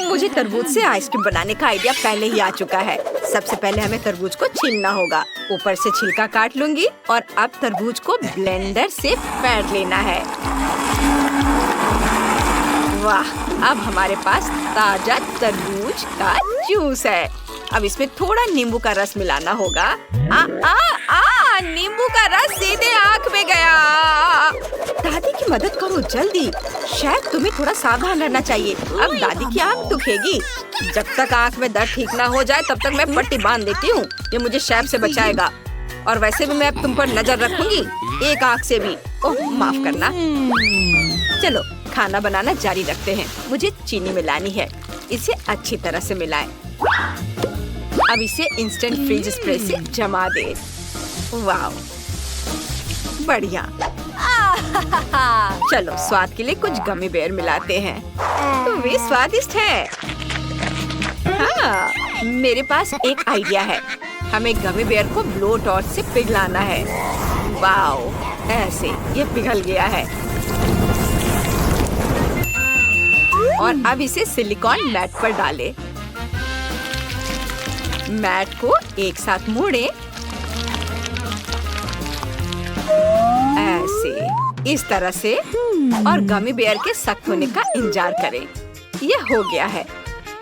मुझे तरबूज से आइसक्रीम बनाने का आइडिया पहले ही आ चुका है। सबसे पहले हमें तरबूज को छीलना होगा। ऊपर से छिलका काट लूंगी और अब तरबूज को ब्लेंडर से फेंट लेना है। वाह, अब हमारे पास ताजा तरबूज का जूस है। अब इसमें थोड़ा नींबू का रस मिलाना होगा। नींबू का रस सीधे आँख में गया। दादी की मदद करो जल्दी। शायद तुम्हें थोड़ा सावधान रहना चाहिए। अब दादी की आँख दुखेगी। जब तक आँख में दर्द ठीक ना हो जाए तब तक मैं पट्टी बांध देती हूँ। ये मुझे शैप से बचाएगा। और वैसे भी मैं अब तुम पर नजर रखूंगी, एक आँख से भी। ओह माफ करना। चलो खाना बनाना जारी रखते हैं। मुझे चीनी मिलानी है। इसे अच्छी तरह से मिलाएं। अब इसे इंस्टेंट फ्रीज स्प्रे से जमा दे। वाह, बढ़िया। चलो स्वाद के लिए कुछ गमी बेयर मिलाते हैं। तो वे स्वादिष्ट है। हाँ, मेरे पास एक आइडिया है। हमें गमी बेयर को ब्लो टॉर्च से पिघलाना है। वाह, ऐसे ये पिघल गया है। और अब इसे सिलिकॉन मैट पर डालें। मैट को एक साथ मोड़ें। ऐसे, इस तरह से, और गमी बेयर के सख्त होने का इंतजार करें। यह हो गया है।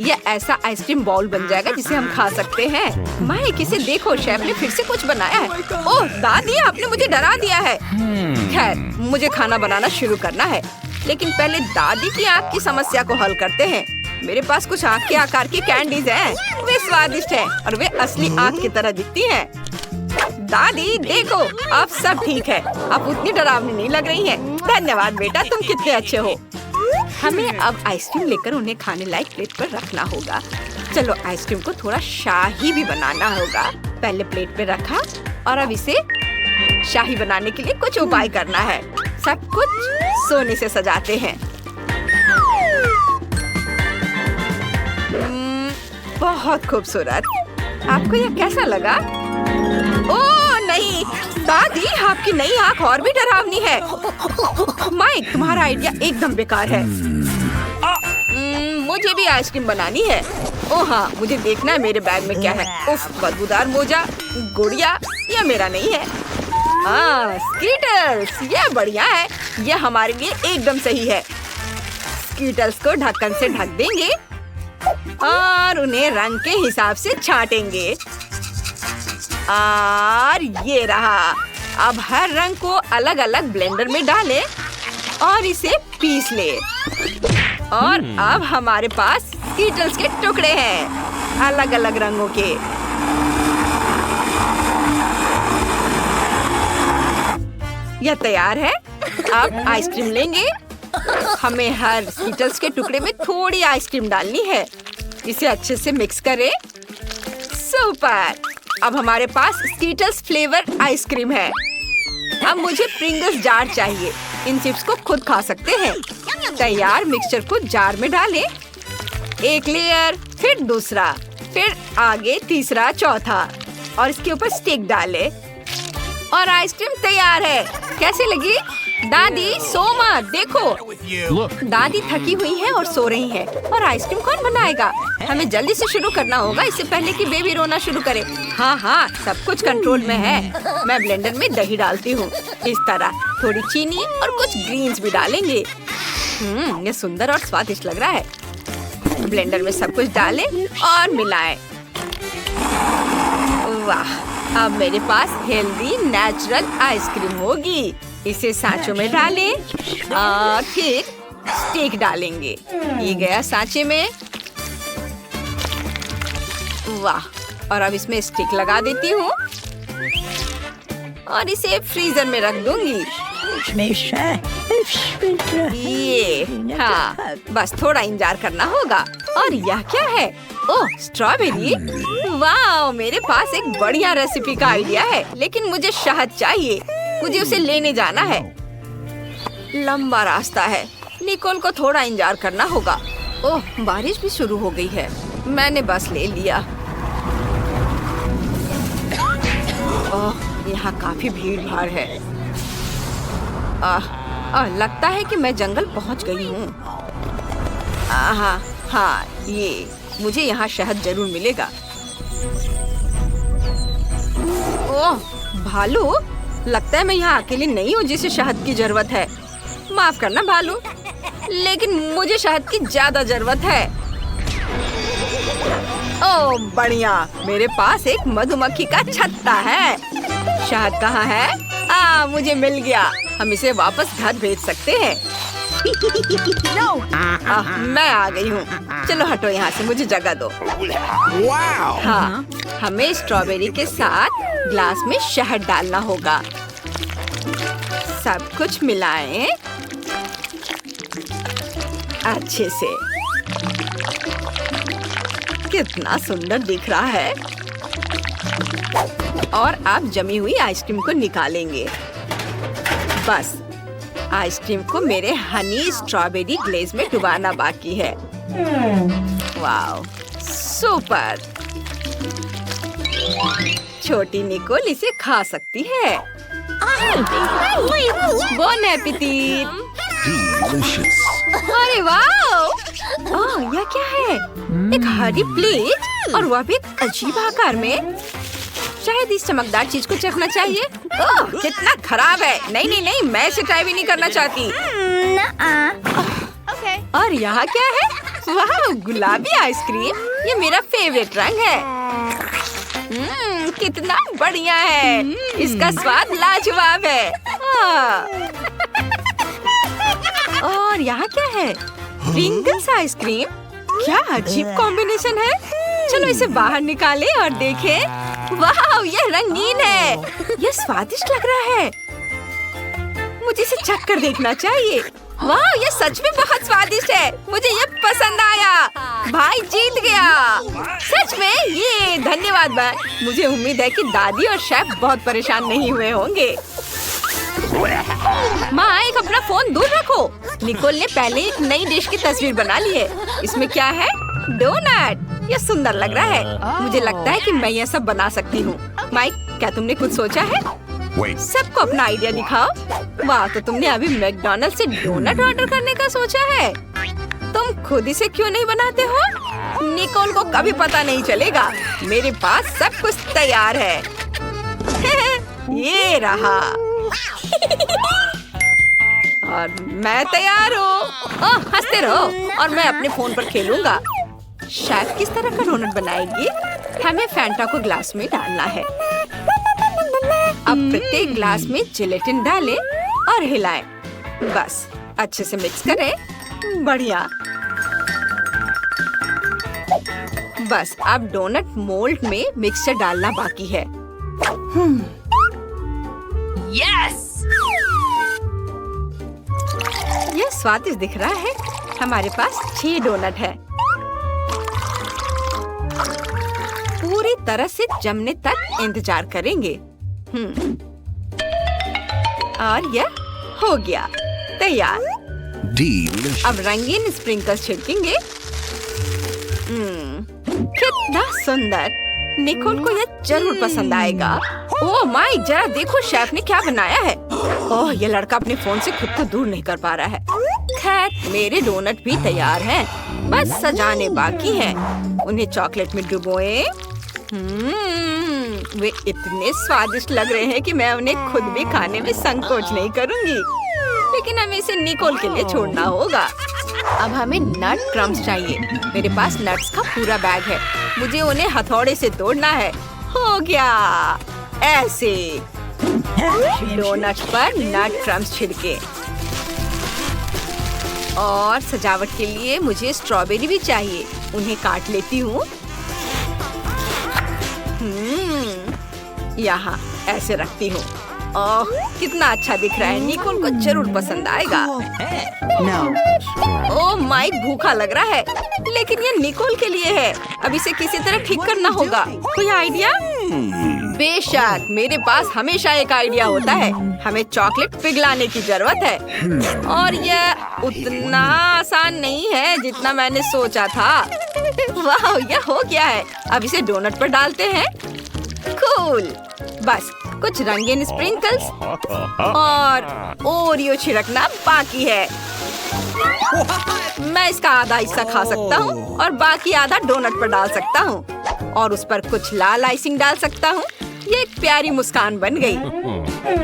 यह ऐसा आइसक्रीम बॉल बन जाएगा जिसे हम खा सकते हैं। माइक, इसे देखो, शेफ ने फिर से कुछ बनाया है। ओह दादी, आपने मुझे डरा दिया है। खैर, मुझे खाना बनाना शुरू करना है, लेकिन पहले दादी की आँख की समस्या को हल करते हैं। मेरे पास कुछ आँख के आकार की कैंडीज हैं। वे स्वादिष्ट हैं और वे असली आँख की तरह दिखती हैं। दादी देखो, अब सब ठीक है। अब उतनी डरावनी नहीं लग रही है। धन्यवाद बेटा, तुम कितने अच्छे हो। हमें अब आइसक्रीम लेकर उन्हें खाने लायक प्लेट पर रखना होगा। चलो आइसक्रीम को थोड़ा शाही भी बनाना होगा। पहले प्लेट पे रखा और अब इसे शाही बनाने के लिए कुछ उपाय करना है। सब कुछ सोने से सजाते हैं। बहुत खूबसूरत। आपको यह कैसा लगा? ओह नहीं दादी, आपकी नई आँख और भी डरावनी है। माइक, तुम्हारा आइडिया एकदम बेकार है। मुझे भी आइसक्रीम बनानी है। ओह हाँ, मुझे देखना है मेरे बैग में क्या है। उफ, बदबूदार मोजा, गुड़िया, यह मेरा नहीं है। स्कीटल्स, यह बढ़िया है। यह हमारे लिए एकदम सही है। स्कीटल्स को ढक्कन से ढक देंगे और उन्हें रंग के हिसाब से छांटेंगे। और ये रहा। अब हर रंग को अलग अलग ब्लेंडर में डालें और इसे पीस ले। और अब हमारे पास स्कीटल्स के टुकड़े हैं, अलग अलग रंगों के। यह तैयार है। अब आइसक्रीम लेंगे। हमें हर स्कीटल्स के टुकड़े में थोड़ी आइसक्रीम डालनी है। इसे अच्छे से मिक्स करें। सुपर! अब हमारे पास स्कीटल्स फ्लेवर आइसक्रीम है। अब मुझे प्रिंगल्स जार चाहिए। इन चिप्स को खुद खा सकते हैं। तैयार मिक्सचर को जार में डालें। एक लेयर, फिर दूसरा, फिर आगे तीसरा, चौथा, और इसके ऊपर स्टिक डालें। और आइसक्रीम तैयार है। कैसे लगी? दादी सो मत, देखो दादी थकी हुई है और सो रही है। और आइसक्रीम कौन बनाएगा? हमें जल्दी से शुरू करना होगा, इससे पहले कि बेबी रोना शुरू करे। हाँ हाँ, सब कुछ कंट्रोल में है। मैं ब्लेंडर में दही डालती हूँ। इस तरह थोड़ी चीनी और कुछ ग्रीन्स भी डालेंगे। ये सुंदर और स्वादिष्ट लग रहा है। ब्लेंडर में सब कुछ डालें और मिलाएं। वाह, अब मेरे पास हेल्दी नेचुरल आइसक्रीम होगी। इसे सांचों में डालें और फिर स्टिक डालेंगे। ये गया सांचे में। वाह, और अब इसमें स्टिक लगा देती हूँ और इसे फ्रीजर में रख दूंगी। ये हाँ, बस थोड़ा इंतजार करना होगा। और यह क्या है? ओह, स्ट्रॉबेरी। वाह, मेरे पास एक बढ़िया रेसिपी का आइडिया है, लेकिन मुझे शहद चाहिए। मुझे उसे लेने जाना है। लंबा रास्ता है। निकोल को थोड़ा इंतजार करना होगा। ओह, बारिश भी शुरू हो गई है। मैंने बस ले लिया। ओह, यहाँ काफी भीड़ भाड़ है। लगता है कि मैं जंगल पहुँच गई हूँ। हाँ, ये मुझे यहाँ शहद जरूर मिलेगा। ओह भालू, लगता है मैं यहाँ अकेली नहीं हूँ जिसे शहद की जरूरत है। माफ करना भालू, लेकिन मुझे शहद की ज्यादा जरूरत है। ओह बढ़िया, मेरे पास एक मधुमक्खी का छत्ता है। शहद कहाँ है? मुझे मिल गया। हम इसे वापस घर भेज सकते हैं। मैं आ गई हूँ। चलो हटो यहाँ से, मुझे जगह दो। हाँ, हमें स्ट्रॉबेरी के साथ ग्लास में शहद डालना होगा। सब कुछ मिलाएं अच्छे से। कितना सुंदर दिख रहा है। और आप जमी हुई आइसक्रीम को निकालेंगे। बस आइसक्रीम को मेरे हनी स्ट्रॉबेरी ग्लेज में डुबाना बाकी है। Wow, super. छोटी निकोल इसे खा सकती है। Bone appétit. अरे वाओ, यह क्या है? एक हरी प्लेट और वह भी एक अजीब आकार में। शायद इस चमकदार चीज को चखना चाहिए। ओह, कितना खराब है। नहीं नहीं नहीं, मैं इसे ट्राई भी नहीं करना चाहती। और यहाँ क्या है? वाह, गुलाबी आइसक्रीम। ये मेरा फेवरेट रंग है। कितना बढ़िया है। इसका स्वाद लाजवाब है। और यहाँ क्या है? Pringles ice cream. क्या अजीब कॉम्बिनेशन है। चलो इसे बाहर निकालें और देखें। वाह, यह रंगीन है। यह स्वादिष्ट लग रहा है। मुझे इसे चख कर देखना चाहिए। वाह, यह सच में बहुत स्वादिष्ट है। मुझे यह पसंद आया। भाई जीत गया। सच में? ये धन्यवाद भाई। मुझे उम्मीद है कि दादी और शेफ बहुत परेशान नहीं हुए होंगे। माँ, एक अपना फोन दूर रखो। निकोल ने पहले एक नई डिश की तस्वीर बना ली है। इसमें क्या है? डोनट। यह सुंदर लग रहा है। मुझे लगता है कि मैं यह सब बना सकती हूँ। माइक, क्या तुमने कुछ सोचा है? सबको अपना आइडिया दिखाओ। वाह, तो तुमने अभी मैकडॉनल्ड से डोनट ऑर्डर करने का सोचा है। तुम खुद इसे क्यों नहीं बनाते हो? निकोल को कभी पता नहीं चलेगा। मेरे पास सब कुछ तैयार है। ये रहा। और मैं तैयार हूँ। हंसते रहो और मैं अपने फोन पर खेलूंगा। शेफ किस तरह का डोनट बनाएगी? हमें फैंटा को ग्लास में डालना है। अब प्रत्येक ग्लास में जिलेटिन डालें और हिलाएं। बस अच्छे से मिक्स करें। बढ़िया। बस अब डोनट मोल्ड में मिक्सचर डालना बाकी है। यस! यह स्वादिष्ट दिख रहा है। हमारे पास 6 डोनट है। पूरी तरह से जमने तक इंतजार करेंगे। और यह हो गया तैयार। अब रंगीन स्प्रिंकल्स छिड़केंगे। कितना सुंदर। निकोल को यह जरूर पसंद आएगा। ओह माई, जरा देखो शेफ ने क्या बनाया है। ओह, यह लड़का अपने फोन से खुद को दूर नहीं कर पा रहा है। खैर, मेरे डोनट भी तैयार हैं। बस सजाने बाकी हैं। उन्हें चॉकलेट में डुबोएं। वे इतने स्वादिष्ट लग रहे हैं कि मैं उन्हें खुद भी खाने में संकोच नहीं करूंगी। लेकिन हमें इसे निकोल के लिए छोड़ना होगा। अब हमें नट क्रम्स चाहिए। मेरे पास नट्स का पूरा बैग है। मुझे उन्हें हथौड़े से तोड़ना है। हो गया। ऐसे डोनट पर नट क्रम्स छिड़के। और सजावट के लिए मुझे स्ट्रॉबेरी भी चाहिए। उन्हें काट लेती हूँ। यहाँ ऐसे रखती हूँ। ओह, कितना अच्छा दिख रहा है। निकोल को जरूर पसंद आएगा। ओह माइक, भूखा लग रहा है। लेकिन ये निकोल के लिए है। अब इसे किसी तरह ठीक करना होगा। कोई आइडिया? बेशक, मेरे पास हमेशा एक आइडिया होता है। हमें चॉकलेट पिघलाने की जरूरत है। और यह उतना आसान नहीं है जितना मैंने सोचा था। वाह, यह हो गया है। अब इसे डोनट पर डालते हैं। कूल। बस कुछ रंगीन स्प्रिंकल्स और ओरियो छिड़कना बाकी है। मैं इसका आधा हिस्सा खा सकता हूँ और बाकी आधा डोनट पर डाल सकता हूँ और उस पर कुछ लाल आइसिंग डाल सकता हूँ। ये एक प्यारी मुस्कान बन गई।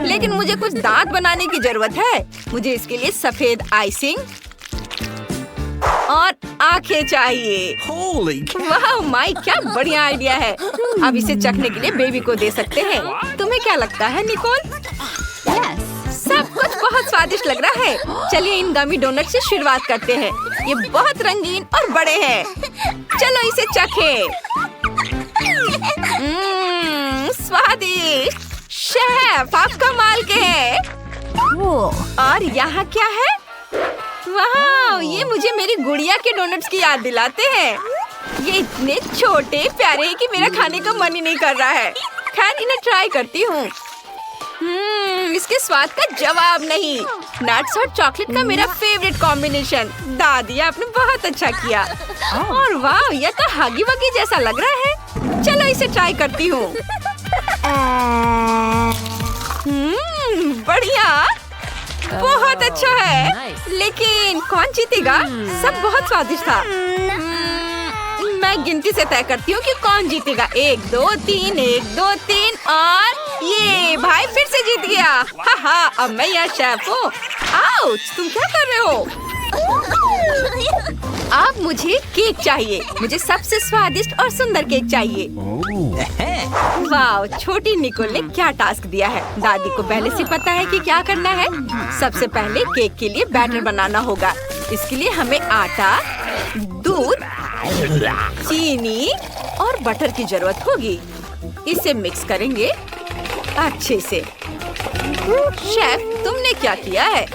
लेकिन मुझे कुछ दांत बनाने की जरूरत है। मुझे इसके लिए सफेद आइसिंग और आंखें चाहिए। वाह माई, क्या बढ़िया आइडिया है। अब इसे चखने के लिए बेबी को दे सकते हैं। तुम्हें क्या लगता है निकोल? सब कुछ बहुत स्वादिष्ट लग रहा है। चलिए इन गमी डोनट से शुरुआत करते हैं। ये बहुत रंगीन और बड़े हैं। चलो इसे चखें। स्वादिष्ट। शेफ, आप कमाल के हैं। और यहाँ क्या है? वाह, ये मुझे मेरी गुड़िया के डोनट्स की याद दिलाते हैं। ये इतने छोटे प्यारे हैं कि मेरा खाने का मन ही नहीं कर रहा है। खैर इन्हें ट्राई करती हूँ। इसके स्वाद का जवाब नहीं। नट्स और चॉकलेट का मेरा फेवरेट कॉम्बिनेशन। दादी आपने बहुत अच्छा किया। और वाह, यह तो हगी वगी जैसा लग रहा है। चलो इसे ट्राई करती हूँ। बढ़िया, बहुत अच्छा है। लेकिन कौन जीतेगा? सब बहुत स्वादिष्ट था। मैं गिनती से तय करती हूँ कि कौन जीतेगा। 1 2 3, 1 2 3 और ये भाई फिर से जीत गया। हाँ, अब मैं यहाँ शेफ हूँ। आउच, तुम क्या कर रहे हो? अब मुझे केक चाहिए। मुझे सबसे स्वादिष्ट और सुंदर केक चाहिए। वाह, छोटी निकोल ने क्या टास्क दिया है। दादी को पहले से पता है कि क्या करना है। सबसे पहले केक के लिए बैटर बनाना होगा। इसके लिए हमें आटा, दूध, चीनी और बटर की जरूरत होगी। इसे मिक्स करेंगे अच्छे से। शेफ, तुमने क्या किया है?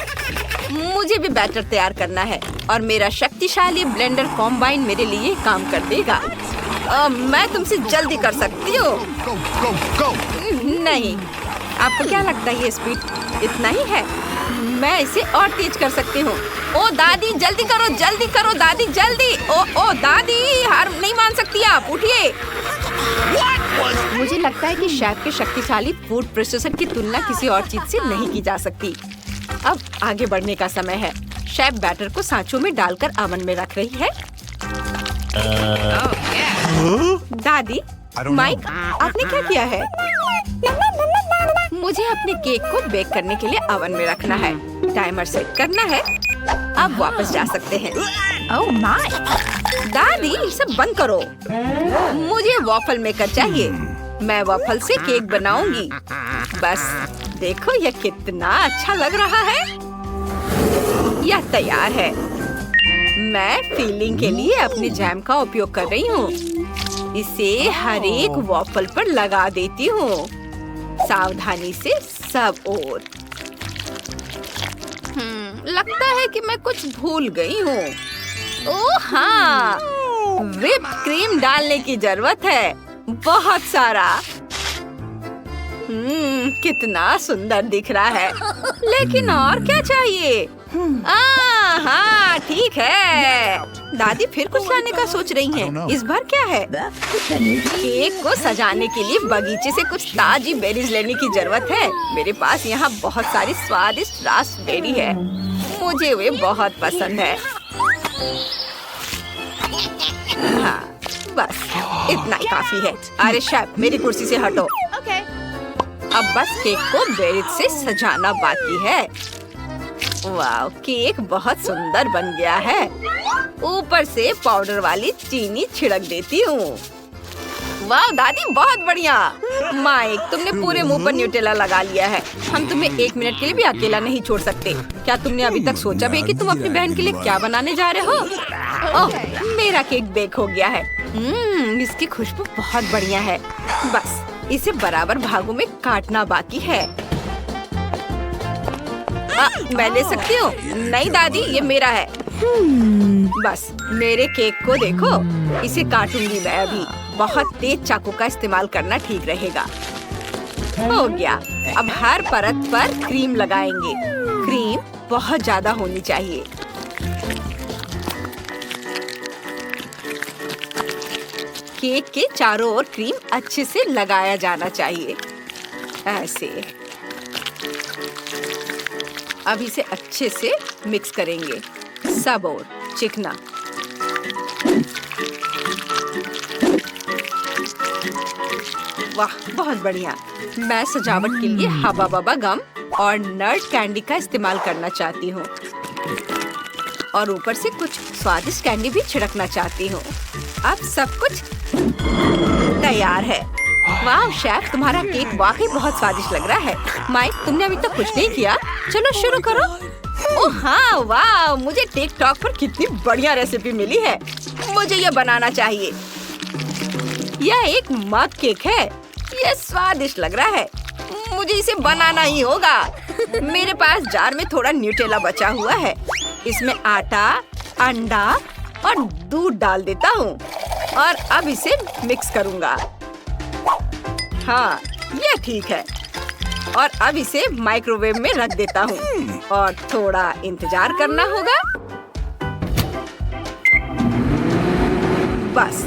मुझे भी बैटर तैयार करना है और मेरा शक्तिशाली ब्लेंडर कॉम्बाइन मेरे लिए काम कर देगा। मैं तुमसे जल्दी कर सकती हूँ। नहीं, आपको क्या लगता है ये स्पीड इतना ही है? मैं इसे और तेज कर सकती हूँ। ओ दादी, जल्दी करो दादी, जल्दी। ओ दादी, हार नहीं मान सकती आप, उठिए। मुझे लगता है कि शेफ के शक्तिशाली फूड प्रोसेसर की तुलना किसी और चीज से नहीं की जा सकती। अब आगे बढ़ने का समय है। शेफ बैटर को सांचों में डालकर ओवन में रख रही है। दादी, माइक, आपने क्या किया है? मुझे अपने केक को बेक करने के लिए ओवन में रखना है। टाइमर सेट करना है। अब वापस जा सकते हैं। Oh my! दादी, सब बंद करो। मुझे वॉफल मेकर चाहिए। मैं वॉफल से केक बनाऊंगी। बस देखो यह कितना अच्छा लग रहा है। यह तैयार है। मैं फिलिंग के लिए अपने जैम का उपयोग कर रही हूँ। इसे हर एक वॉफल पर लगा देती हूँ, सावधानी से सब ओर। लगता है कि मैं कुछ भूल गई हूँ। ओह हाँ, व्हिप क्रीम डालने की जरूरत है, बहुत सारा। कितना सुंदर दिख रहा है। लेकिन और क्या चाहिए? हाँ, ठीक है। दादी फिर कुछ लाने का सोच रही हैं। इस बार क्या है? केक को सजाने के लिए बगीचे से कुछ ताजी बेरीज लेने की जरूरत है। मेरे पास यहाँ बहुत सारी स्वादिष्ट रास्पबेरी है। मुझे वे बहुत पसंद है। हाँ, बस इतना ही काफी है। अरे शेफ, मेरी कुर्सी से हटो। अब बस केक को बेरीज से सजाना बाकी है। वाह, केक बहुत सुंदर बन गया है। ऊपर से पाउडर वाली चीनी छिड़क देती हूँ। वाह दादी, बहुत बढ़िया। माइक, तुमने पूरे मुंह पर न्यूटेला लगा लिया है। हम तुम्हें 1 मिनट के लिए भी अकेला नहीं छोड़ सकते। क्या तुमने अभी तक सोचा भी कि तुम अपनी बहन के लिए क्या बनाने जा रहे हो? ओह, मेरा केक बेक हो गया है। इसकी खुशबू बहुत बढ़िया है। बस इसे बराबर भागों में काटना बाकी है। मैं ले सकती हूँ? नहीं दादी, ये मेरा है। बस मेरे केक को देखो। इसे काटूंगी मैं अभी। बहुत तेज चाकू का इस्तेमाल करना ठीक रहेगा। हो गया। अब हर परत पर क्रीम लगाएंगे। क्रीम बहुत ज्यादा होनी चाहिए। केक के चारों ओर क्रीम अच्छे से लगाया जाना चाहिए, ऐसे। अब इसे अच्छे से मिक्स करेंगे। सब और चिकना। वाह, बहुत बढ़िया। मैं सजावट के लिए हवा बबा गम और नट कैंडी का इस्तेमाल करना चाहती हूँ और ऊपर से कुछ स्वादिष्ट कैंडी भी छिड़कना चाहती हूँ। अब सब कुछ तैयार है। वाह शेफ, तुम्हारा केक वाकई बहुत स्वादिष्ट लग रहा है। माइक, तुमने अभी तक कुछ नहीं किया, चलो शुरू करो। ओह हाँ, वाह, मुझे टिकटॉक पर कितनी बढ़िया रेसिपी मिली है। मुझे ये बनाना चाहिए। यह एक मग केक है। यह स्वादिष्ट लग रहा है। मुझे इसे बनाना ही होगा। मेरे पास जार में थोड़ा न्यूटेला बचा हुआ है। इसमें आटा, अंडा और दूध डाल देता हूँ और अब इसे मिक्स करूँगा। हाँ, यह ठीक है। और अब इसे माइक्रोवेव में रख देता हूँ और थोड़ा इंतजार करना होगा। बस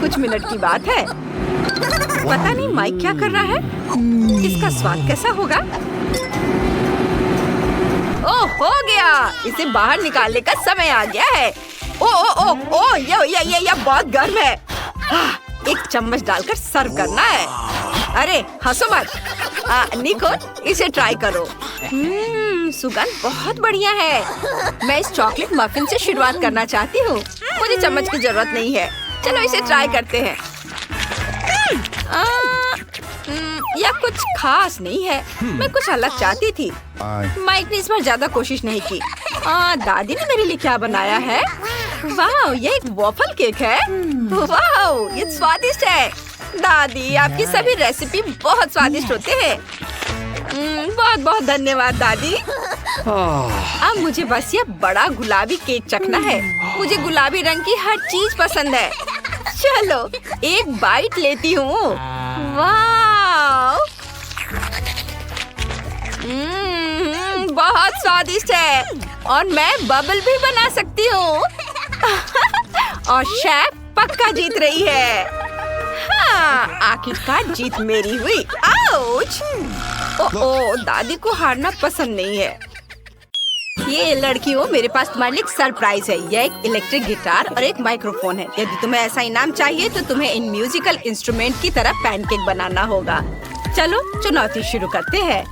कुछ मिनट की बात है। पता नहीं माइक क्या कर रहा है। इसका स्वाद कैसा होगा? ओह, हो गया। इसे बाहर निकालने का समय आ गया है। ओ ओ ओ ओ, ये बहुत गर्म है। एक चम्मच डालकर सर्व करना है। अरे हंसो मत। निको, इसे ट्राई करो। सुगंध बहुत बढ़िया है। मैं इस चॉकलेट मफिन से शुरुआत करना चाहती हूँ। मुझे चम्मच की जरूरत नहीं है। चलो इसे ट्राई करते हैं। यह कुछ खास नहीं है। मैं कुछ अलग चाहती थी। माइक ने इस बार ज्यादा कोशिश नहीं की। दादी ने मेरे लिए क्या बनाया है? वाह, ये एक वॉफल केक है। वाह, ये स्वादिष्ट है। दादी, आपकी सभी रेसिपी बहुत स्वादिष्ट होते हैं। बहुत बहुत धन्यवाद दादी। अब मुझे बस ये बड़ा गुलाबी केक चखना है। मुझे गुलाबी रंग की हर चीज पसंद है। चलो एक बाइट लेती हूँ। वाह, बहुत स्वादिष्ट है और मैं बबल भी बना सकती हूँ। और शेफ पक्का जीत रही है। हाँ, आखिरकार जीत मेरी हुई। आउच! ओह, दादी को हारना पसंद नहीं है। ये लड़कियों, मेरे पास तुम्हारे लिए एक सरप्राइज है। यह एक इलेक्ट्रिक गिटार और एक माइक्रोफोन है। यदि तुम्हें ऐसा इनाम चाहिए तो तुम्हें इन म्यूजिकल इंस्ट्रूमेंट की तरह पैनकेक बनाना होगा। चलो चुनौती शुरू करते हैं।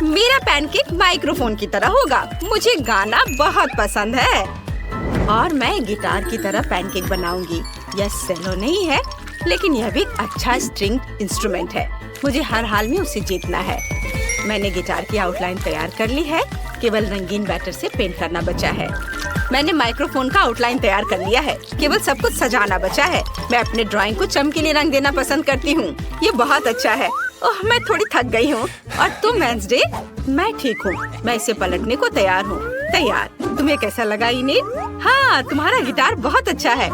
मेरा पैनकेक माइक्रोफोन की तरह होगा। मुझे गाना बहुत पसंद है और मैं गिटार की तरह पैनकेक बनाऊंगी। यह सेलो नहीं है, लेकिन यह भी एक अच्छा स्ट्रिंग इंस्ट्रूमेंट है। मुझे हर हाल में उसे जीतना है। मैंने गिटार की आउटलाइन तैयार कर ली है। केवल रंगीन बैटर से पेंट करना बचा है। मैंने माइक्रोफोन का आउटलाइन तैयार कर लिया है। केवल सब कुछ सजाना बचा है। मैं अपने ड्राइंग को चमकीले रंग देना पसंद करती हूँ। ये बहुत अच्छा है। ओह, मैं थोड़ी थक गई हूँ। और तुम वेंसडे? मैं ठीक हूँ। मैं इसे पलटने को तैयार हूँ। तैयार। तुम्हें कैसा लगा इनीड? हाँ, तुम्हारा गिटार बहुत अच्छा है।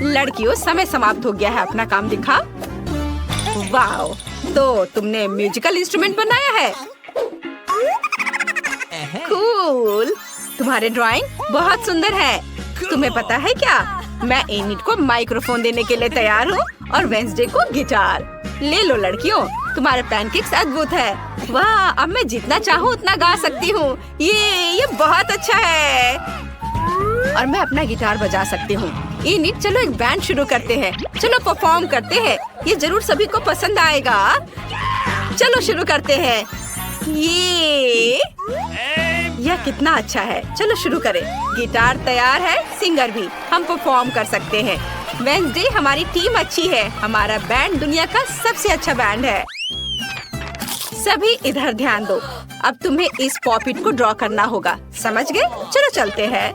लड़कियों, समय समाप्त हो गया है। अपना काम दिखा। वाह, तो तुमने म्यूजिकल इंस्ट्रूमेंट बनाया है। कूल। तुम्हारे ड्राइंग बहुत सुंदर है। तुम्हें पता है क्या, मैं एनिट को माइक्रोफोन देने के लिए तैयार हूँ और वेंसडे को गिटार। ले लो लड़कियों, तुम्हारे पैनकेक्स अद्भुत है। वाह, अब मैं जितना चाहूँ उतना गा सकती हूँ। ये बहुत अच्छा है और मैं अपना गिटार बजा सकती हूँ। एनिट, चलो एक बैंड शुरू करते हैं। चलो परफॉर्म करते हैं। ये जरूर सभी को पसंद आएगा। चलो शुरू करते हैं। यह कितना अच्छा है। चलो शुरू करें। गिटार तैयार है, सिंगर भी। हम परफॉर्म कर सकते हैं। वेंसडे, हमारी टीम अच्छी है। हमारा बैंड दुनिया का सबसे अच्छा बैंड है। सभी इधर ध्यान दो। अब तुम्हें इस पॉपिट को ड्रॉ करना होगा। समझ गए? चलो चलते हैं।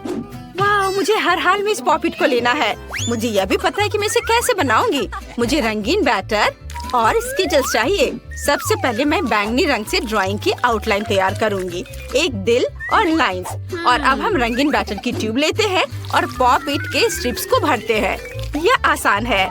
वाह, मुझे हर हाल में इस पॉपिट को लेना है। मुझे यह भी पता है कि मैं इसे कैसे बनाऊंगी। मुझे रंगीन बैटर और स्किटल्स चाहिए। सबसे पहले मैं बैंगनी रंग से ड्राइंग की आउटलाइन तैयार करूंगी। एक दिल और लाइंस। और अब हम रंगीन बैटर की ट्यूब लेते हैं और पॉपिट के स्ट्रिप्स को भरते हैं। यह आसान है।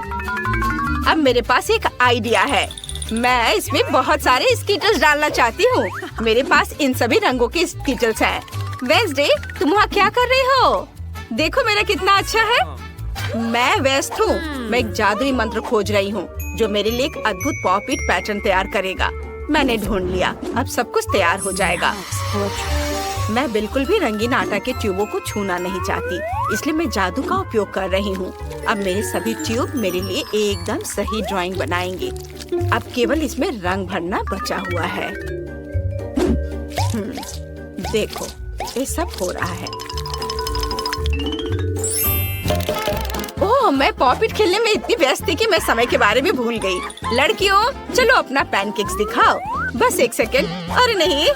अब मेरे पास एक आइडिया है। मैं इसमें बहुत सारे स्किटल्स डालना चाहती हूँ। मेरे पास इन सभी रंगों के स्किटल्स हैं। वेंसडे, तुम वहाँ क्या कर रही हो? देखो मेरा कितना अच्छा है। मैं व्यस्त हूँ। मैं एक जादुई मंत्र खोज रही हूँ जो मेरे लिए एक अद्भुत पॉपिट पैटर्न तैयार करेगा। मैंने ढूंढ लिया। अब सब कुछ तैयार हो जाएगा। मैं बिल्कुल भी रंगीन आटा के ट्यूबों को छूना नहीं चाहती, इसलिए मैं जादू का उपयोग कर रही हूँ। अब मेरे सभी ट्यूब मेरे लिए एकदम सही ड्राइंग बनाएंगे। अब केवल इसमें रंग भरना बचा हुआ है। देखो, ये सब हो रहा है। ओह, मैं पॉपिट खेलने में इतनी व्यस्त थी कि मैं समय के बारे में भूल गई। लड़कियों, चलो अपना पैनकेक्स दिखाओ। बस एक सेकेंड। अरे नहीं,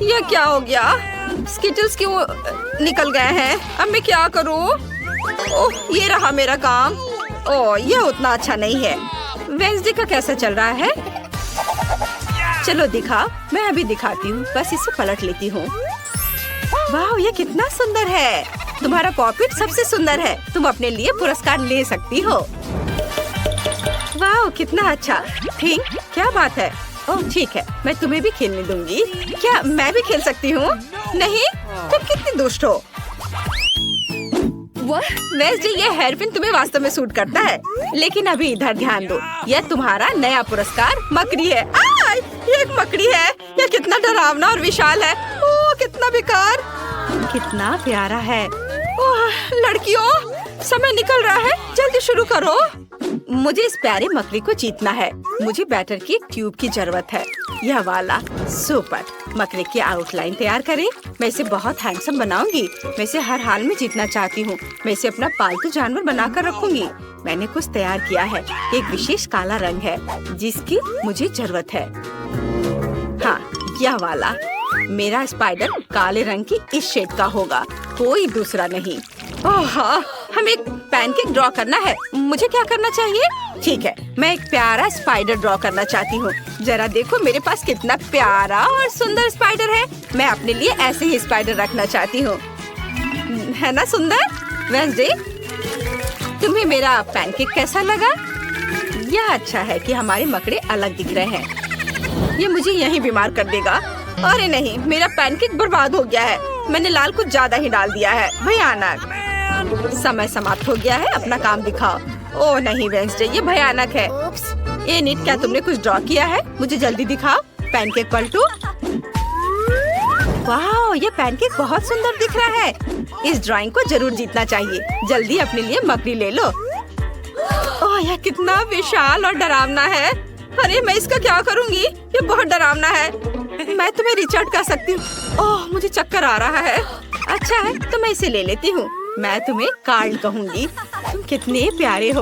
यह क्या हो गया? स्किटल्स क्यों निकल गए हैं? अब मैं क्या करूं? ओह, ये रहा मेरा काम। ओह, यह उतना अच्छा नहीं है। वेंसडे का कैसा चल रहा है? चलो दिखा, मैं अभी दिखाती हूँ। बस इसे पलट लेती हूँ। वाह, ये कितना सुंदर है। तुम्हारा पॉपिट सबसे सुंदर है। तुम अपने लिए पुरस्कार ले सकती हो। वाह, कितना अच्छा। ठीक, क्या बात है? ओह ठीक है, मैं तुम्हें भी खेलने दूंगी। क्या मैं भी खेल सकती हूँ? नहीं, तुम कितनी दुष्ट हो। वेंसडे, ये हेयरपिन तुम्हें वास्तव में सूट करता है। लेकिन अभी इधर ध्यान दो, यह तुम्हारा नया पुरस्कार मकड़ी है। ये एक मकड़ी है। यह कितना डरावना और विशाल है। ओह, कितना बेकार, कितना प्यारा है। ओह, लड़कियों, समय निकल रहा है, जल्दी शुरू करो। मुझे इस प्यारे मकड़ी को जीतना है। मुझे बैटर की एक ट्यूब की जरूरत है। यह वाला। सुपर। मकड़ी की आउटलाइन तैयार करें। मैं इसे बहुत हैंडसम बनाऊंगी। मैं इसे हर हाल में जीतना चाहती हूँ। मैं इसे अपना पालतू जानवर बनाकर रखूंगी। मैंने कुछ तैयार किया है। एक विशेष काला रंग है जिसकी मुझे जरूरत है। हाँ, यह वाला। मेरा स्पाइडर काले रंग की इस शेड का होगा, कोई दूसरा नहीं। ओह हाँ, हमें एक पैनकेक ड्रॉ करना है। मुझे क्या करना चाहिए? ठीक है, मैं एक प्यारा स्पाइडर ड्रॉ करना चाहती हूँ। जरा देखो मेरे पास कितना प्यारा और सुंदर स्पाइडर है। मैं अपने लिए ऐसे ही स्पाइडर रखना चाहती हूँ, है ना सुंदर? वेंसडे, तुम्हें मेरा पैनकेक कैसा लगा? यह अच्छा है कि हमारे मकड़े अलग दिख रहे हैं। ये मुझे यहीं बीमार कर देगा। अरे नहीं, मेरा पैनकेक बर्बाद हो गया है। मैंने लाल कुछ ज्यादा ही डाल दिया है। भयानक। समय समाप्त हो गया है, अपना काम दिखाओ। ओह नहीं वेंसडे, ये भयानक है। ए निट, क्या तुमने कुछ ड्रॉ किया है? मुझे जल्दी दिखाओ। पैनकेक पलटू। वाह, ये पैनकेक बहुत सुंदर दिख रहा है। इस ड्राइंग को जरूर जीतना चाहिए। जल्दी अपने लिए मकड़ी ले लो। ओह, यह कितना विशाल और डरावना है। अरे मैं इसका क्या करूँगी? ये बहुत डरावना है। मैं तुम्हें रिचर्ड कर सकती हूँ। ओह, मुझे चक्कर आ रहा है। अच्छा है, तो मैं इसे ले लेती हूँ। मैं तुम्हें कार्ल कहूँगी। तुम कितने प्यारे हो।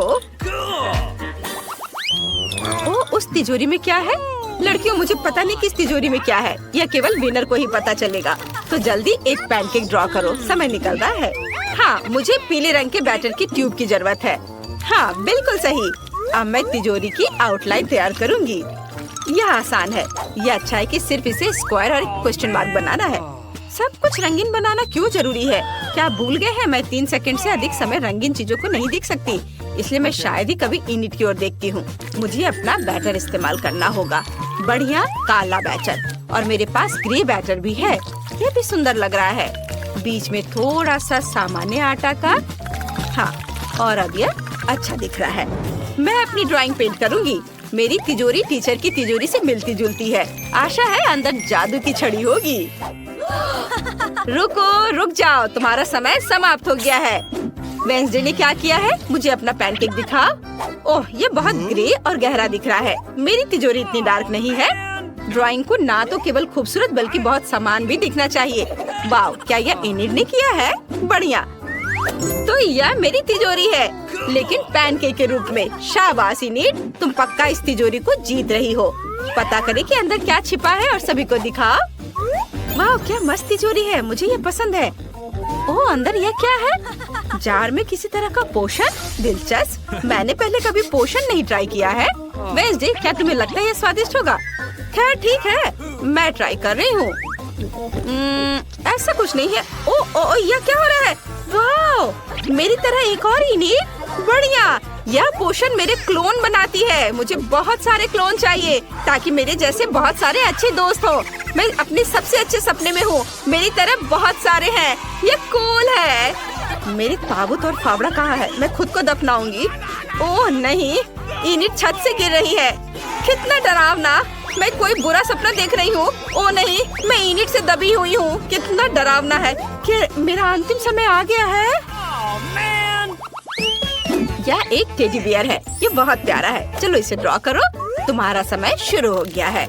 ओह, उस तिजोरी में क्या है? लड़कियों, मुझे पता नहीं किस तिजोरी में क्या है। यह केवल विनर को ही पता चलेगा। तो जल्दी एक पैनकेक ड्रॉ करो, समय निकल रहा है। हाँ, मुझे पीले रंग के बैटर की ट्यूब की जरूरत है। हाँ, बिल्कुल सही। अब मैं तिजोरी की आउटलाइन तैयार करूँगी। यह आसान है। यह अच्छा है कि सिर्फ इसे स्क्वायर और एक क्वेश्चन मार्क बनाना है। सब कुछ रंगीन बनाना क्यों जरूरी है? क्या भूल गए हैं? मैं 3 सेकंड से अधिक समय रंगीन चीजों को नहीं देख सकती, इसलिए मैं शायद ही कभी इनिट की ओर देखती हूँ। मुझे अपना बैटर इस्तेमाल करना होगा। बढ़िया काला बैटर, और मेरे पास ग्रे बैटर भी है। यह भी सुंदर लग रहा है। बीच में थोड़ा सा सामान्य आटा का। हाँ, और अब यह अच्छा दिख रहा है। मैं अपनी ड्राइंग पेंट करूँगी। मेरी तिजोरी टीचर की तिजोरी से मिलती जुलती है। आशा है अंदर जादू की छड़ी होगी। रुक जाओ, तुम्हारा समय समाप्त हो गया है। वेंसडे ने क्या किया है? मुझे अपना पैनकेक दिखा। ओह, ये बहुत ग्रे और गहरा दिख रहा है। मेरी तिजोरी इतनी डार्क नहीं है। ड्राइंग को ना तो केवल खूबसूरत बल्कि बहुत समान भी दिखना चाहिए। वाह, क्या यह इनिट ने किया है? बढ़िया। तो यह मेरी तिजोरी है, लेकिन पैनकेक के रूप में। शाबाश इनिट, तुम पक्का इस तिजोरी को जीत रही हो। पता करें कि अंदर क्या छिपा है और सभी को दिखाओ। वाह, क्या मस्त तिजोरी है। मुझे ये पसंद है। ओह, अंदर यह क्या है? जार में किसी तरह का पोषण। दिलचस्प। मैंने पहले कभी पोषण नहीं ट्राई किया है। वेंसडे, क्या तुम्हें लगता है ये स्वादिष्ट होगा? खैर ठीक है, मैं ट्राई कर रही हूँ। ऐसा कुछ नहीं है। ओह, यह क्या हो रहा है? वाह, मेरी तरह एक और इनिट। बढ़िया, यह पोषण मेरे क्लोन बनाती है। मुझे बहुत सारे क्लोन चाहिए ताकि मेरे जैसे बहुत सारे अच्छे दोस्त हो। मैं अपने सबसे अच्छे सपने में हूँ। मेरी तरह बहुत सारे हैं। ये कूल है। मेरी ताबूत और फावड़ा कहाँ है? मैं खुद को दफनाऊंगी। ओह नहीं, इनिट छत से गिर रही है। कितना डरावना। मैं कोई बुरा सपना देख रही हूँ। ओ नहीं, मैं इनिट से दबी हुई हूँ। कितना डरावना है कि मेरा अंतिम समय आ गया है। यह एक टेडी बियर है। ये बहुत प्यारा है। चलो इसे ड्रॉ करो। तुम्हारा समय शुरू हो गया है।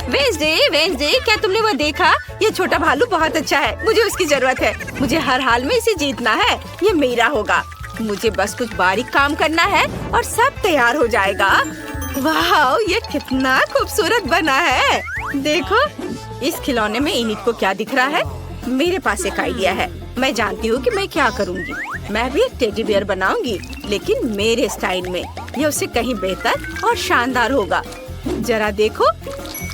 वेंसडे, क्या तुमने वो देखा? ये छोटा भालू बहुत अच्छा है। मुझे उसकी जरूरत है। मुझे हर हाल में इसे जीतना है। ये मेरा होगा। मुझे बस कुछ बारीक काम करना है और सब तैयार हो जाएगा। वाह, ये कितना खूबसूरत बना है। देखो, इस खिलौने में इनिट को क्या दिख रहा है। मेरे पास एक आइडिया है। मैं जानती हूँ कि मैं क्या करूँगी। मैं भी एक टेडी बियर बनाऊंगी, लेकिन मेरे स्टाइल में। यह उससे कहीं बेहतर और शानदार होगा। जरा देखो,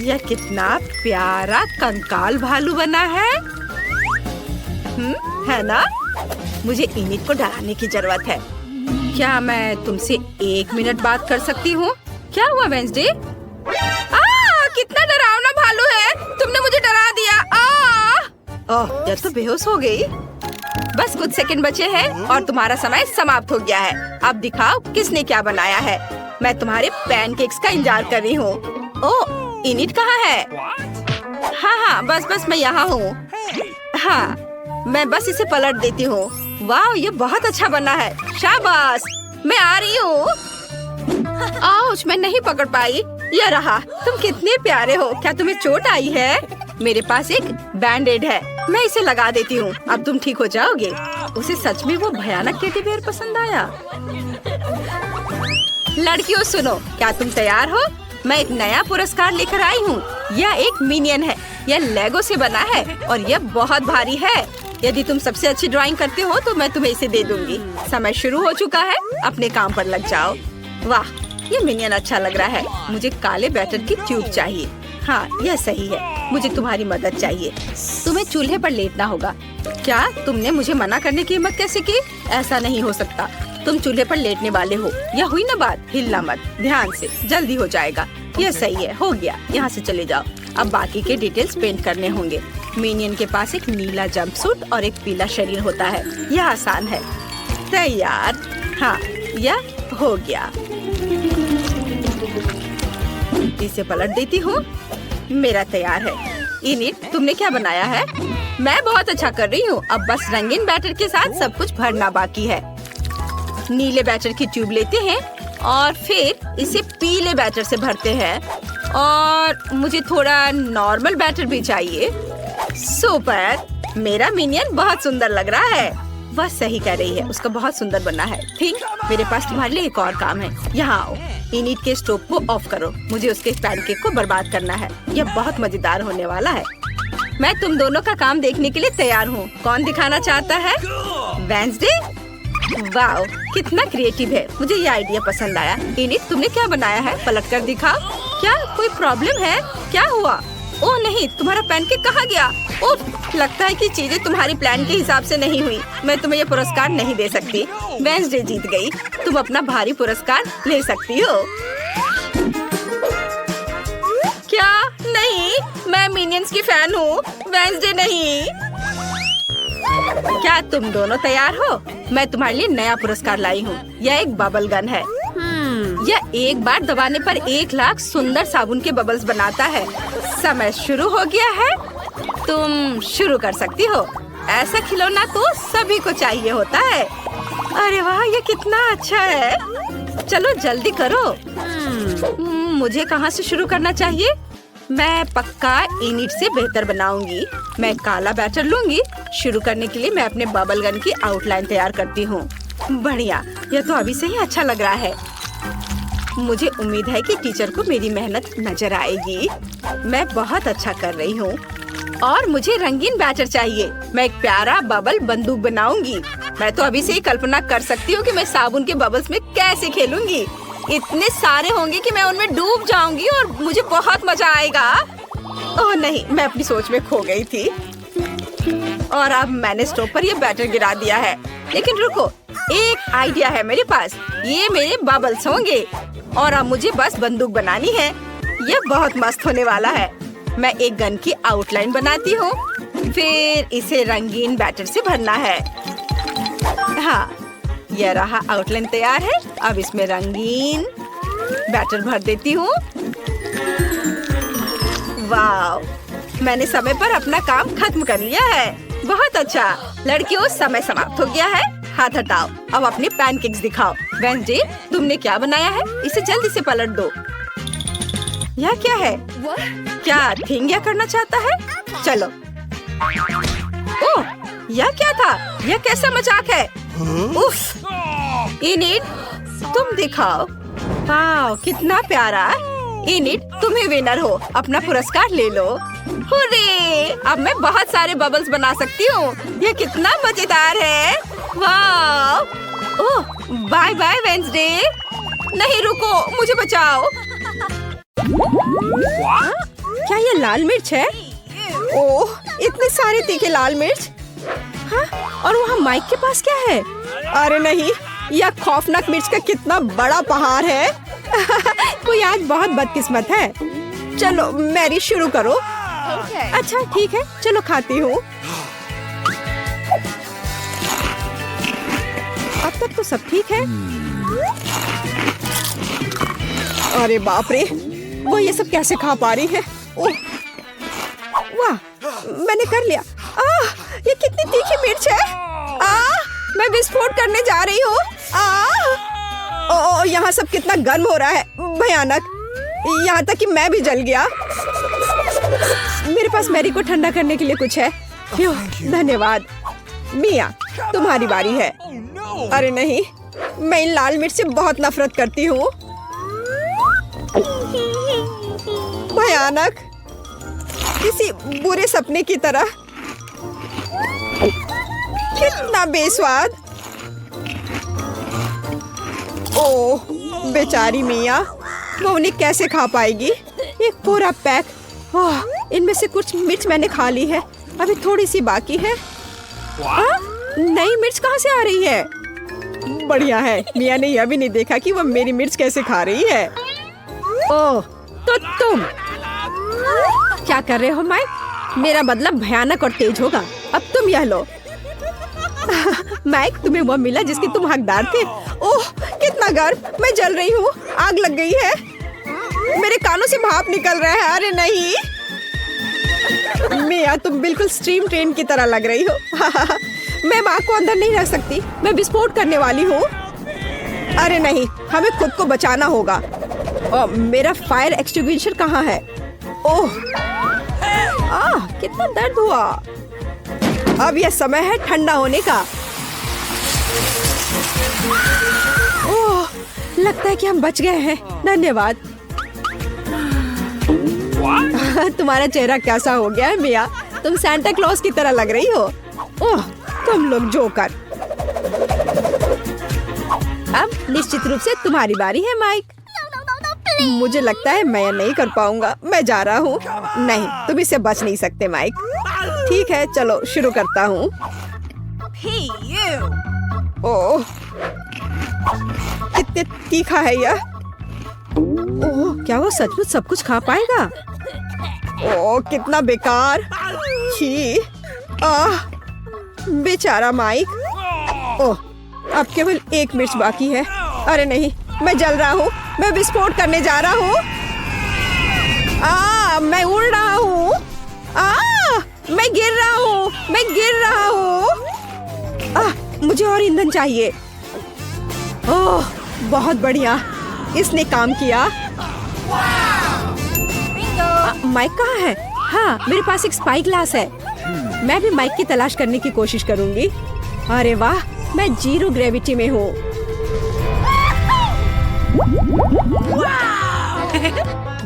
यह कितना प्यारा कंकाल भालू बना है। है ना? मुझे इनिट को डराने की जरूरत है। क्या मैं तुमसे 1 मिनट बात कर सकती हूँ? क्या हुआ वेंसडे? कितना डरावना भालू है। तुमने मुझे डरा दिया। ओह, यह तो बेहोश हो गई। बस कुछ सेकंड बचे हैं और तुम्हारा समय समाप्त हो गया है। अब दिखाओ किसने क्या बनाया है। मैं तुम्हारे पैनकेक्स का इंतजार कर रही हूँ। ओह, इनिट कहाँ है? हाँ, बस मैं यहाँ हूँ। हाँ, मैं बस इसे पलट देती हूँ। वाह, ये बहुत अच्छा बना है। शाबाश, मैं आ रही हूँ। आउच, मैं नहीं पकड़ पाई। यह रहा। तुम कितने प्यारे हो। क्या तुम्हें चोट आई है? मेरे पास एक बैंडेड है। मैं इसे लगा देती हूँ। अब तुम ठीक हो जाओगे। उसे सच में वो भयानक टेडी बियर पसंद आया। लड़कियों सुनो, क्या तुम तैयार हो? मैं एक नया पुरस्कार लेकर आई हूँ। यह एक मिनियन है। यह लेगो से बना है और यह बहुत भारी है। यदि तुम सबसे अच्छी ड्राइंग करते हो तो मैं तुम्हें इसे दे दूंगी। समय शुरू हो चुका है। अपने काम पर लग जाओ। वाह, ये मिनियन अच्छा लग रहा है। मुझे काले बैटर की ट्यूब चाहिए। हाँ, यह सही है। मुझे तुम्हारी मदद चाहिए। तुम्हें चूल्हे पर लेटना होगा। क्या तुमने मुझे मना करने की हिम्मत कैसे की? ऐसा नहीं हो सकता। तुम चूल्हे पर लेटने वाले हो। यह हुई ना बात। हिलना मत। ध्यान से, जल्दी हो जाएगा। यह सही है। हो गया। यहाँ से चले जाओ। अब बाकी के डिटेल्स पेंट करने होंगे। मिनियन के पास एक नीला जंपसूट और एक पीला शरीर होता है। यह आसान है। तैयार। हाँ, यह हो गया। इसे पलट देती हूँ। मेरा तैयार है। इनिट, तुमने क्या बनाया है? मैं बहुत अच्छा कर रही हूँ। अब बस रंगीन बैटर के साथ सब कुछ भरना बाकी है। नीले बैटर की ट्यूब लेते हैं और फिर इसे पीले बैटर से भरते हैं। और मुझे थोड़ा नॉर्मल बैटर भी चाहिए। सुपर, मेरा मिनियन बहुत सुंदर लग रहा है। वह सही कह रही है। उसका बहुत सुंदर बना है। ठीक, मेरे पास तुम्हारे लिए एक और काम है। यहाँ आओ। इनिट के स्टोव को ऑफ करो। मुझे उसके पैनकेक को बर्बाद करना है। यह बहुत मजेदार होने वाला है। मैं तुम दोनों का काम देखने के लिए तैयार हूँ। कौन दिखाना चाहता है? वेंसडे? वाओ, कितना क्रिएटिव है। मुझे ये आइडिया पसंद आया। इनिट, तुमने क्या बनाया है? पलट कर दिखाओ। क्या कोई प्रॉब्लम है? क्या हुआ? ओह नहीं, तुम्हारा पैनकेक कहाँ गया? उफ, लगता है कि चीजें तुम्हारी प्लान के हिसाब से नहीं हुई। मैं तुम्हें ये पुरस्कार नहीं दे सकती। वेंसडे जीत गई। तुम अपना भारी पुरस्कार ले सकती हो। क्या? नहीं, मैं मिनियंस की फैन हूँ। वेंसडे नहीं। क्या तुम दोनों तैयार हो? मैं तुम्हारे लिए नया पुरस्कार लाई हूँ। यह एक बबल गन है। यह एक बार दबाने पर 1 लाख सुंदर साबुन के बबल्स बनाता है। समय शुरू हो गया है। तुम शुरू कर सकती हो। ऐसा खिलौना तो सभी को चाहिए होता है। अरे वाह, ये कितना अच्छा है। चलो जल्दी करो। मुझे कहाँ से शुरू करना चाहिए? मैं पक्का इनिट से बेहतर बनाऊंगी। मैं काला बैटर लूंगी। शुरू करने के लिए मैं अपने बबल गन की आउटलाइन तैयार करती हूँ। बढ़िया, यह तो अभी से ही अच्छा लग रहा है। मुझे उम्मीद है कि टीचर को मेरी मेहनत नजर आएगी। मैं बहुत अच्छा कर रही हूँ। और मुझे रंगीन बैटर चाहिए। मैं एक प्यारा बबल बंदूक बनाऊंगी। मैं तो अभी से ही कल्पना कर सकती हूँ कि मैं साबुन के बबल्स में कैसे खेलूंगी। इतने सारे होंगे कि मैं उनमें डूब जाऊंगी और मुझे बहुत मजा आएगा। ओह नहीं, मैं अपनी सोच में खो गई थी। और अब मैंने स्टोव पर ये बैटर गिरा दिया है। लेकिन रुको, एक आइडिया है मेरे पास। ये मेरे बबल्स होंगे और अब मुझे बस बंदूक बनानी है। ये बहुत मस्त होने वाला है। मैं एक गन की आउटलाइन बनाती हूँ। फिर इसे रंगीन बैटर से भरना है। हाँ, यह रहा, आउटलाइन तैयार है। अब इसमें रंगीन बैटर भर देती हूँ। वाह, मैंने समय पर अपना काम खत्म कर लिया है। बहुत अच्छा। लड़कियों, समय समाप्त हो गया है। हाथ हटाओ, अब अपने पैनकेक्स दिखाओ। वेंसडे, तुमने क्या बनाया है? इसे जल्दी से पलट दो। यह क्या है? क्या थिंगिया करना चाहता है? चलो। ओह, यह क्या था? यह कैसा मजाक है? उफ! इनिट, तुम दिखाओ। वाह, कितना प्यारा। इनिट, तुम ही विनर हो। अपना पुरस्कार ले लो। हुर्रे! अब मैं बहुत सारे बबल्स बना सकती हूँ। यह कितना मजेदार है। वाह! ओह, बाय बाय वेंसडे। नहीं, रुको, मुझे बचाओ। क्या ये लाल मिर्च है? ओह, इतने सारे तीखे लाल मिर्च। हाँ? और वहाँ माइक के पास क्या है? अरे नहीं, यह खौफनाक मिर्च का कितना बड़ा पहाड़ है। कोई आज बहुत बदकिस्मत है। चलो मैरी, शुरू करो। अच्छा ठीक है, चलो खाती हूँ। अब तक तो सब ठीक है। अरे बाप रे, वो ये सब कैसे खा पा रही है? ओह, वाह, मैंने कर लिया। ये कितनी तीखी मिर्च है। मैं विस्फोट करने जा रही हूँ। यहाँ सब कितना गर्म हो रहा है, भयानक। यहाँ तक कि मैं भी जल गया। मेरे पास मैरी को ठंडा करने के लिए कुछ है? धन्यवाद। मिया, तुम्हारी बारी है। अरे नहीं, मैं इन लाल मिर्च से बहुत नफरत करती हूँ। भयानक, किसी बुरे सपने की तरह। कितना बेस्वाद। ओह, बेचारी मिया, वो उन्हें कैसे खा पाएगी? एक पूरा पैक। ओह, इनमें से कुछ मिर्च मैंने खा ली है, अभी थोड़ी सी बाकी है। नई मिर्च कहाँ से आ रही है? बढ़िया है, मिया ने यह भी नहीं देखा कि वो मेरी मिर्च कैसे खा रही है। ओह, तो तुम क्या कर रहे हो माइक? मेरा बदला भयानक और तेज होगा। अब तुम यह लो। माइक, तुम्हें वो मिला जिसके तुम हकदार थे। ओह, कितना गर्म, मैं जल रही हूँ। आग लग गई है। मेरे कानों से भाप निकल रहा है। अरे नहीं मिया, तुम बिल्कुल स्टीम ट्रेन की तरह लग रही हो। मैं आग को अंदर नहीं रख सकती, मैं विस्फोट करने वाली हूँ। अरे नहीं, हमें खुद को बचाना होगा। मेरा फायर एक्सटिंग्विशर कहाँ है? ओह, कितना दर्द हुआ। अब यह समय है ठंडा होने का। ओह, लगता है कि हम बच गए हैं। धन्यवाद। तुम्हारा चेहरा कैसा हो गया है मिया? तुम सांता क्लॉज की तरह लग रही हो। ओह, तुम लोग जोकर। अब निश्चित रूप से तुम्हारी बारी है माइक। मुझे लगता है मैं नहीं कर पाऊंगा। मैं जा रहा हूँ। नहीं, तुम इससे बच नहीं सकते माइक। ठीक है, चलो शुरू करता हूँ। ओह, कितने तीखा है यह। ओह, क्या वो सचमुच सब कुछ खा पाएगा? ओह, कितना बेकार। छी, बेचारा माइक। ओह, अब केवल एक मिर्च बाकी है। अरे नहीं, मैं जल रहा हूँ। मैं विस्फोट करने जा रहा हूँ। मैं उड़ रहा हूँ। मैं गिर रहा हूँ। मैं गिर रहा हूँ। मुझे और ईंधन चाहिए। ओह, बहुत बढ़िया, इसने काम किया। माइक कहाँ है? हाँ, मेरे पास एक स्पाई ग्लास है। मैं भी माइक की तलाश करने की कोशिश करूंगी। अरे वाह, मैं 0 ग्रेविटी में हूँ।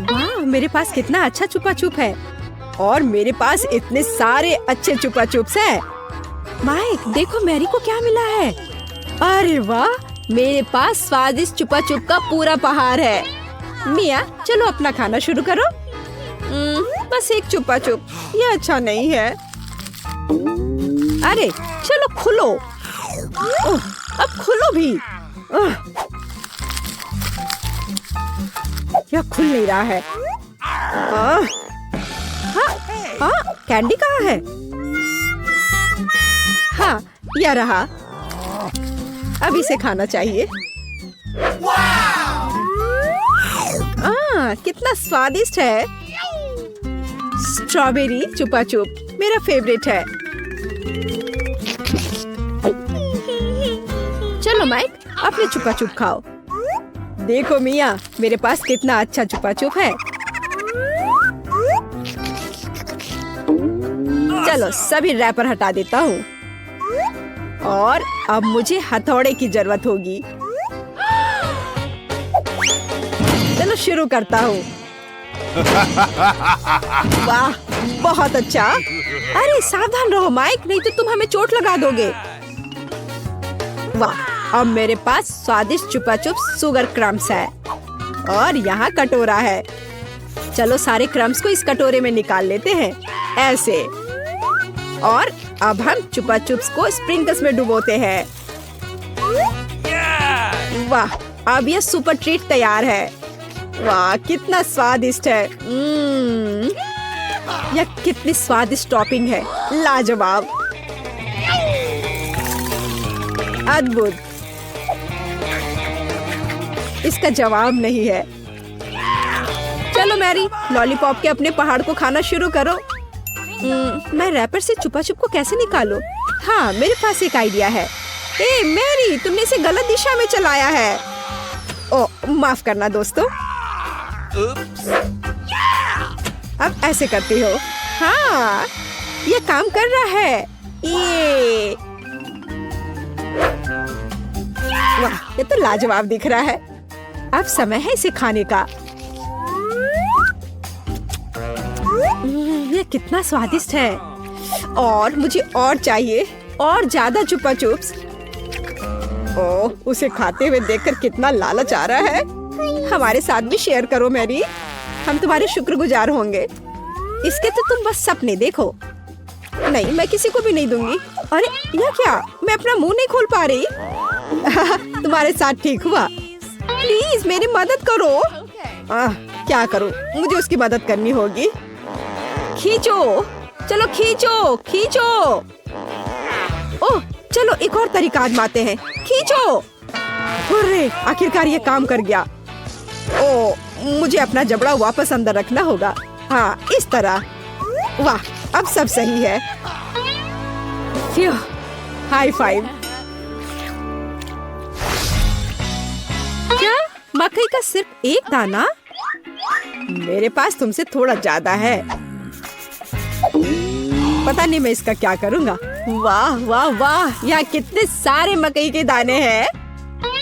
वाह, मेरे पास कितना अच्छा छुपा छुप है। और मेरे पास इतने सारे अच्छे छुपा छुप्स हैं। माइक, देखो मैरी को क्या मिला है। अरे वाह, मेरे पास स्वादिष्ट छुपा छुप का पूरा पहाड़ है। मिया, चलो अपना खाना शुरू करो। बस एक छुपा छुप, ये अच्छा नहीं है। अरे चलो खुलो। ओह, अब खुलो भी। यह खुल नहीं रहा है। कैंडी कहाँ है? हाँ, यह रहा। अब इसे खाना चाहिए। कितना स्वादिष्ट है। स्ट्रॉबेरी चुपा चुप मेरा फेवरेट है। चलो माइक, अपने चुपा चुप खाओ। देखो मिया, मेरे पास कितना अच्छा चुपा चुप है। चलो सभी रैपर हटा देता हूँ और अब मुझे हथौड़े की जरूरत होगी। चलो शुरू करता हूँ। वाह, बहुत अच्छा। अरे सावधान रहो माइक, नहीं तो तुम हमें चोट लगा दोगे। वाह, अब मेरे पास स्वादिष्ट चुपा चुप शुगर क्रम्स है और यहाँ कटोरा है। चलो सारे क्रम्स को इस कटोरे में निकाल लेते हैं, ऐसे। और अब हम चुपा चुप्स को स्प्रिंकल्स में डुबोते हैं। वाह, अब यह सुपर ट्रीट तैयार है। वाह, कितना स्वादिष्ट है। यह कितनी स्वादिष्ट टॉपिंग है, लाजवाब, अद्भुत। इसका जवाब नहीं है। चलो मैरी, लॉलीपॉप के अपने पहाड़ को खाना शुरू करो। मैं रैपर से चुपा चुप को कैसे निकालूं? हाँ, मेरे पास एक आइडिया है। ए मैरी, तुमने इसे गलत दिशा में चलाया है। ओह, माफ करना दोस्तों। अब ऐसे करती हो। हाँ, ये काम कर रहा है। ये वाह, ये तो लाजवाब दिख रहा है। अब समय है इसे खाने का। ये कितना स्वादिष्ट है और मुझे और चाहिए, और ज्यादा चुपा चुप्स। ओह, उसे खाते हुए देखकर कितना लालच आ रहा है। हमारे साथ भी शेयर करो मैरी, हम तुम्हारे शुक्रगुजार होंगे। इसके तो तुम बस सपने देखो। नहीं, मैं किसी को भी नहीं दूंगी। अरे यह क्या, मैं अपना मुंह नहीं खोल पा रही। तुम्हारे साथ ठीक हुआ। प्लीज मेरी मदद करो। क्या करूं, मुझे उसकी मदद करनी होगी। खींचो, चलो खींचो खींचो। ओह, चलो एक और तरीका आजमाते हैं। खींचो। अरे आखिरकार ये काम कर गया। ओह, मुझे अपना जबड़ा वापस अंदर रखना होगा। हाँ, इस तरह। वाह, अब सब सही है। High five. क्या मकई का सिर्फ एक दाना? मेरे पास तुमसे थोड़ा ज्यादा है। पता नहीं मैं इसका क्या करूँगा। वाह वाह वाह, यहाँ कितने सारे मकई के दाने हैं।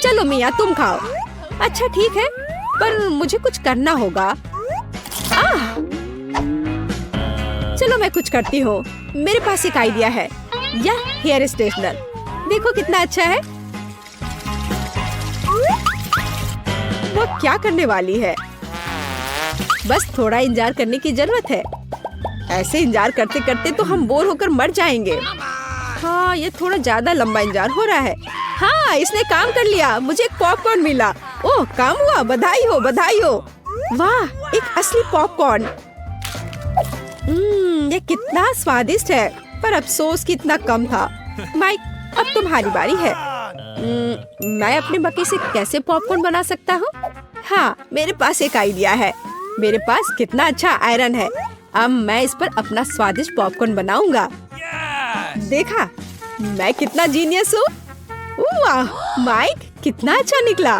चलो मिया, तुम खाओ। अच्छा ठीक है, पर मुझे कुछ करना होगा। चलो मैं कुछ करती हूँ। मेरे पास एक आइडिया है। यह हेयर स्ट्रेटनर, देखो कितना अच्छा है। वो क्या करने वाली है? बस थोड़ा इंतजार करने की जरूरत है। ऐसे इंतजार करते करते तो हम बोर होकर मर जाएंगे। हाँ, ये थोड़ा ज्यादा लंबा इंतजार हो रहा है। हाँ, इसने काम कर लिया, मुझे एक पॉपकॉर्न मिला। ओह, काम हुआ, बधाई हो बधाई हो। वाह, एक असली पॉपकॉर्न। ये कितना स्वादिष्ट है, पर अफसोस कि इतना कम था। माइक, अब तुम्हारी बारी है। मैं अपने मकई से कैसे पॉपकॉर्न बना सकता हूँ? हाँ, मेरे पास एक आइडिया है। मेरे पास कितना अच्छा आयरन है। अब मैं इस पर अपना स्वादिष्ट पॉपकॉर्न बनाऊंगा। देखा, मैं कितना जीनियस हूँ। वाह माइक, कितना अच्छा निकला।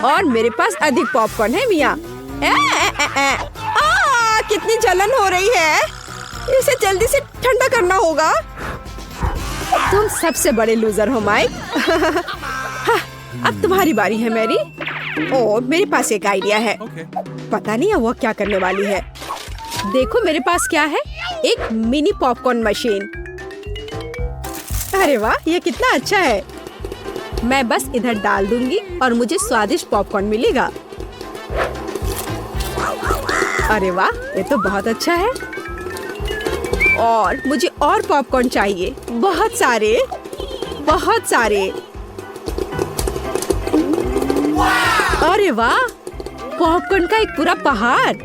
और मेरे पास अधिक पॉपकॉर्न है मिया। कितनी जलन हो रही है। इसे जल्दी से ठंडा करना होगा। तुम सबसे बड़े लूजर हो माइक। हाँ, अब तुम्हारी बारी है मैरी। ओह, मेरे पास एक आइडिया है। पता नहीं है वो क्या करने वाली है। देखो मेरे पास क्या है, एक मिनी पॉपकॉर्न मशीन। अरे वाह, ये कितना अच्छा है। मैं बस इधर डाल दूंगी और मुझे स्वादिष्ट पॉपकॉर्न मिलेगा। अरे वाह, ये तो बहुत अच्छा है। और मुझे और पॉपकॉर्न चाहिए, बहुत सारे बहुत सारे। अरे वाह, पॉपकॉर्न का एक पूरा पहाड़।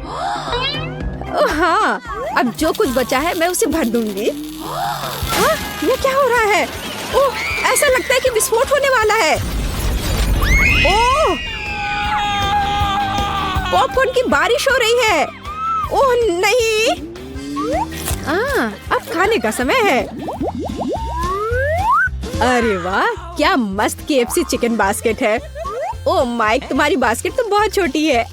हाँ, अब जो कुछ बचा है मैं उसे भर दूंगी। हाँ, ये क्या हो रहा है? ओह, ऐसा लगता है कि विस्फोट होने वाला है। ओह, पॉपकॉर्न की बारिश हो रही है। ओह नहीं, अब खाने का समय है। अरे वाह, क्या मस्त KFC चिकन बास्केट है। ओह माइक, तुम्हारी बास्केट तो बहुत छोटी है।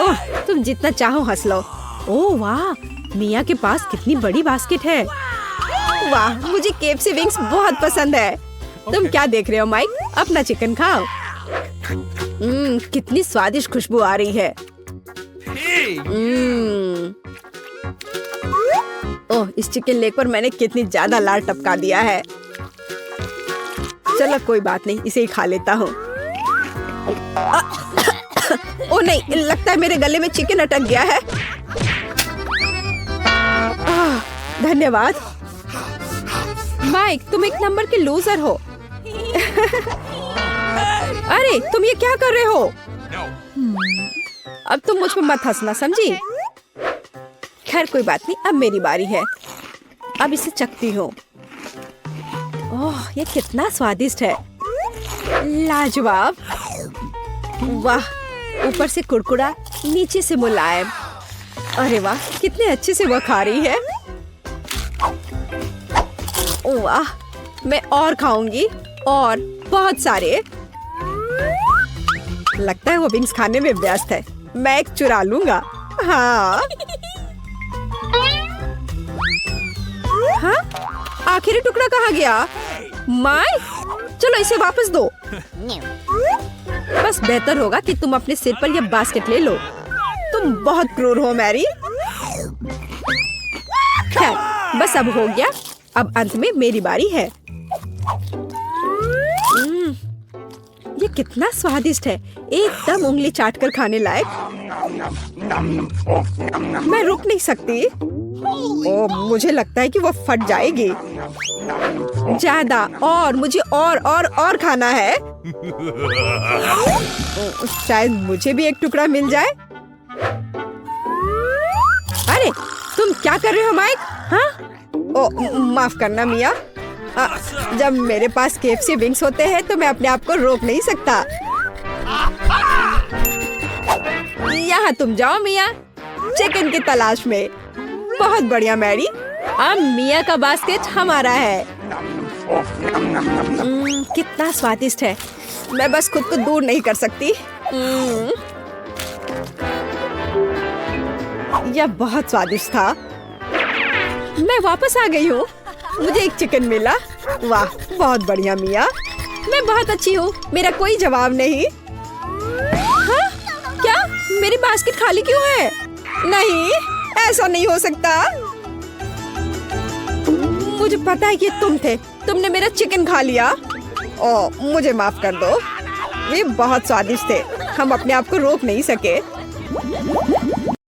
ओह, तुम जितना चाहो हंस लो। ओह वाह, मिया के पास कितनी बड़ी बास्केट है। वाह, मुझे KFC विंग्स बहुत पसंद है। तुम क्या देख रहे हो माइक, अपना चिकन खाओ। कितनी स्वादिष्ट खुशबू आ रही है। ओह, इस चिकन लेग पर मैंने कितनी ज्यादा लाल टपका दिया है। चलो कोई बात नहीं, इसे ही खा लेता हूँ। ओह नहीं, लगता है मेरे गले में चिकन अटक गया है। धन्यवाद। माइक, तुम एक नंबर के लूजर हो। अरे तुम ये क्या कर रहे हो? अब तुम मुझ पर मत हंसना, समझी? खैर कोई बात नहीं, अब मेरी बारी है। अब इसे चखती हूँ। ओह, ये कितना स्वादिष्ट है। लाजवाब। वाह, ऊपर से कुरकुरा, नीचे से मुलायम। अरे वाह, कितने अच्छे से वह खा रही है। वाह, मैं और खाऊंगी, और बहुत सारे। लगता है वो विंग्स खाने में व्यस्त है। मैं एक चुरा लूंगा। हाँ, हाँ? आखिरी टुकड़ा कहाँ गया? माइक, चलो इसे वापस दो। बस बेहतर होगा कि तुम अपने सिर पर यह बास्केट ले लो। तुम बहुत क्रूर हो मैरी। खैर, बस अब हो गया। अब अंत में मेरी बारी है। ये कितना स्वादिष्ट है, एकदम उंगली चाटकर खाने लायक। मैं रुक नहीं सकती। ओह, मुझे लगता है कि वो फट जाएगी। ज्यादा, और मुझे और खाना है। शायद मुझे भी एक टुकड़ा मिल जाए। अरे तुम क्या कर रहे हो माइक? हाँ? ओह, माफ करना मिया। जब मेरे पास KFC विंग्स होते हैं तो मैं अपने आप को रोक नहीं सकता। यहाँ तुम जाओ मिया, चिकन की तलाश में। बहुत बढ़िया मैरी, अब मिया का बास्केट हमारा है। कितना स्वादिष्ट है, मैं बस खुद को दूर नहीं कर सकती। यह बहुत स्वादिष्ट था। मैं वापस आ गई हूँ, मुझे एक चिकन मिला। वाह, बहुत बढ़िया मिया, मैं बहुत अच्छी हूँ, मेरा कोई जवाब नहीं। हाँ? क्या मेरी बास्केट खाली क्यों है? नहीं, ऐसा नहीं हो सकता। मुझे पता है कि तुम थे, तुमने मेरा चिकन खा लिया। ओह, मुझे माफ कर दो, ये बहुत स्वादिष्ट थे, हम अपने आप को रोक नहीं सके।